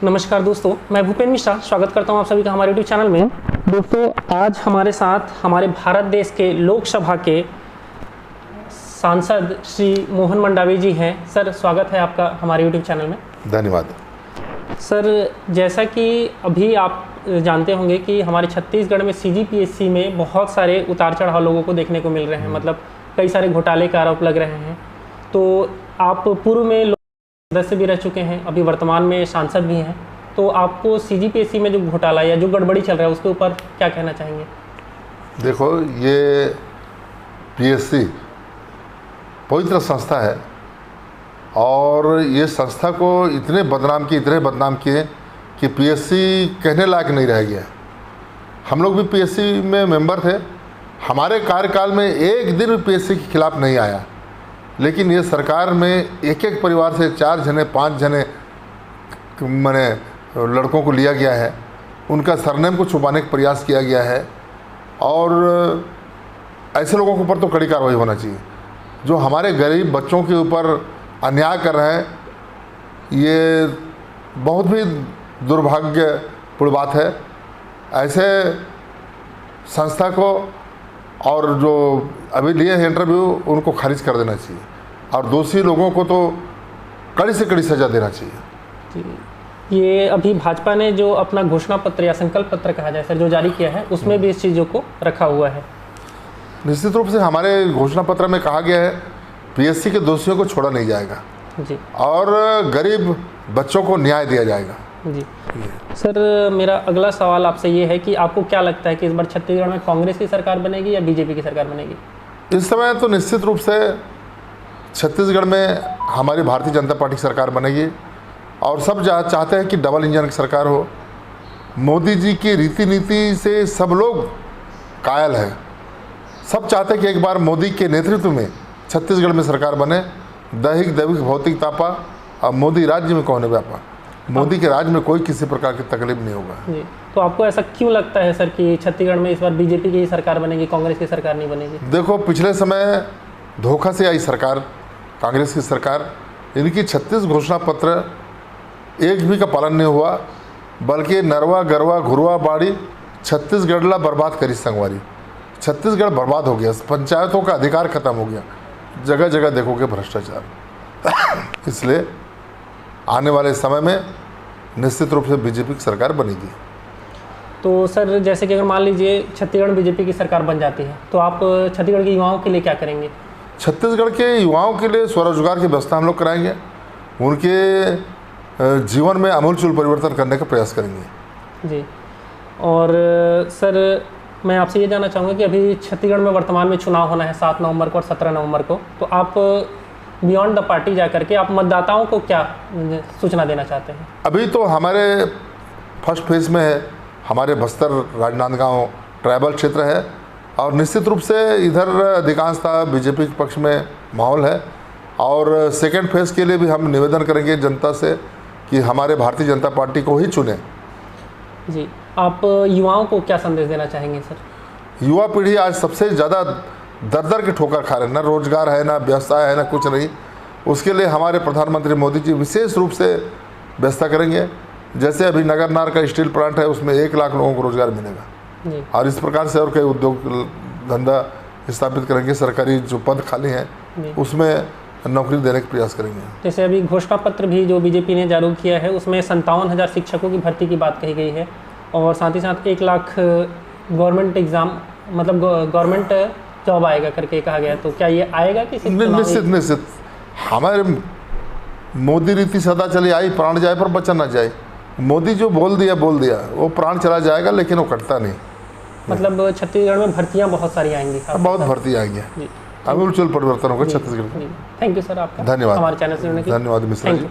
नमस्कार दोस्तों, मैं भूपेंद्र मिश्रा स्वागत करता हूं आप सभी का हमारे यूट्यूब चैनल में। दोस्तों, आज हमारे साथ हमारे भारत देश के लोकसभा के सांसद श्री मोहन मंडावी जी हैं। सर, स्वागत है आपका हमारे यूट्यूब चैनल में। धन्यवाद। सर, जैसा कि अभी आप जानते होंगे कि हमारे छत्तीसगढ़ में CGPSC में बहुत सारे उतार चढ़ाव लोगों को देखने को मिल रहे हैं, मतलब कई सारे घोटाले के आरोप लग रहे हैं। तो आप पूर्व में सदस्य भी रह चुके हैं, अभी वर्तमान में सांसद भी हैं, तो आपको CGPSC में जो घोटाला या जो गड़बड़ी चल रहा है उसके ऊपर क्या कहना चाहेंगे? देखो, ये PSC पवित्र संस्था है और ये संस्था को इतने बदनाम किए कि PSC कहने लायक नहीं रह गया। हम लोग भी PSC में मेंबर थे, हमारे कार्यकाल में एक दिन भी PSC के खिलाफ नहीं आया, लेकिन ये सरकार में एक एक परिवार से 4 जने 5 जने मैंने लड़कों को लिया गया है, उनका सरनेम को छुपाने का प्रयास किया गया है और ऐसे लोगों के ऊपर तो कड़ी कार्रवाई होना चाहिए। जो हमारे गरीब बच्चों के ऊपर अन्याय कर रहे हैं, ये बहुत भी दुर्भाग्यपूर्ण बात है। ऐसे संस्था को और जो अभी लिए हैं इंटरव्यू, उनको खारिज कर देना चाहिए और दोषी लोगों को तो कड़ी से कड़ी सज़ा देना चाहिए। ये अभी भाजपा ने जो अपना घोषणा पत्र या संकल्प पत्र कहा जाए सर, जो जारी किया है, उसमें भी इस चीज़ों को रखा हुआ है। निश्चित रूप से हमारे घोषणा पत्र में कहा गया है PSC के दोषियों को छोड़ा नहीं जाएगा जी, और गरीब बच्चों को न्याय दिया जाएगा जी। सर, मेरा अगला सवाल आपसे ये है कि आपको क्या लगता है कि इस बार छत्तीसगढ़ में कांग्रेस की सरकार बनेगी या BJP की सरकार बनेगी? इस समय तो निश्चित रूप से छत्तीसगढ़ में हमारी भारतीय जनता पार्टी की सरकार बनेगी और सब चाहते हैं कि डबल इंजन की सरकार हो। मोदी जी की रीति नीति से सब लोग कायल हैं, सब चाहते हैं कि एक बार मोदी के नेतृत्व में छत्तीसगढ़ में सरकार बने। दैहिक दैविक भौतिक तापा और मोदी राज्य में कौन व्यापा, मोदी के राज्य में कोई किसी प्रकार की तकलीफ नहीं होगा जी। तो आपको ऐसा क्यों लगता है सर कि छत्तीसगढ़ में इस बार BJP की ही सरकार बनेगी, कांग्रेस की सरकार नहीं बनेगी? देखो, पिछले समय धोखा से आई सरकार, कांग्रेस की सरकार, इनकी 36 घोषणा पत्र एक भी का पालन नहीं हुआ, बल्कि नरवा गरवा घुरवा बाड़ी छत्तीसगढ़ बर्बाद करी संगवारी। छत्तीसगढ़ बर्बाद हो गया, पंचायतों का अधिकार खत्म हो गया, जगह जगह देखोगे भ्रष्टाचार। इसलिए आने वाले समय में निश्चित रूप से BJP की सरकार बनेगी। तो सर, जैसे कि अगर मान लीजिए छत्तीसगढ़ में BJP की सरकार बन जाती है, तो आप छत्तीसगढ़ के युवाओं के लिए क्या करेंगे? छत्तीसगढ़ के युवाओं के लिए स्वरोजगार की व्यवस्था हम लोग कराएंगे, उनके जीवन में आमूलचूल परिवर्तन करने का प्रयास करेंगे जी। और सर, मैं आपसे ये जानना चाहूँगा कि अभी छत्तीसगढ़ में वर्तमान में चुनाव होना है 7 नवंबर को और 17 नवंबर को, तो आप बियॉन्ड द पार्टी जा करके आप मतदाताओं को क्या सूचना देना चाहते हैं? अभी तो हमारे फर्स्ट फेज में है, हमारे बस्तर राजनांदगांव ट्राइबल क्षेत्र है और निश्चित रूप से इधर अधिकांशतः BJP के पक्ष में माहौल है और सेकेंड फेज के लिए भी हम निवेदन करेंगे जनता से कि हमारे भारतीय जनता पार्टी को ही चुने। जी, आप युवाओं को क्या संदेश देना चाहेंगे सर? युवा पीढ़ी आज सबसे ज़्यादा दर दर की ठोकर खा रहे हैं, ना रोजगार है, ना व्यवसाय है, ना कुछ नहीं। उसके लिए हमारे प्रधानमंत्री मोदी जी विशेष रूप से व्यवस्था करेंगे। जैसे अभी नगरनार का स्टील प्लांट है, उसमें 1 लाख लोगों को रोजगार मिलेगा और इस प्रकार से और कई उद्योग धंधा स्थापित करेंगे। सरकारी जो पद खाली हैं उसमें नौकरी देने का प्रयास करेंगे। जैसे अभी घोषणा पत्र भी जो BJP ने जारी किया है, उसमें 57,000 शिक्षकों की भर्ती की बात कही गई है और साथ ही साथ 1 लाख गवर्नमेंट एग्ज़ाम, मतलब गवर्नमेंट जॉब आएगा करके कहा गया। तो क्या ये आएगा कि निश्चित हमारे मोदी रीति सदा चली आई, प्राण जाए पर बचन न जाए। मोदी जो बोल दिया वो प्राण चला जाएगा, लेकिन वो कटता नहीं। मतलब छत्तीसगढ़ में भर्तियां बहुत सारी आएंगी, बहुत भर्ती आएंगी, आमूलचूल परिवर्तन होगा छत्तीसगढ़ में। थैंक यू सर, आपका धन्यवाद, हमारे चैनल से जुड़ने के लिए। धन्यवाद मिश्रा जी।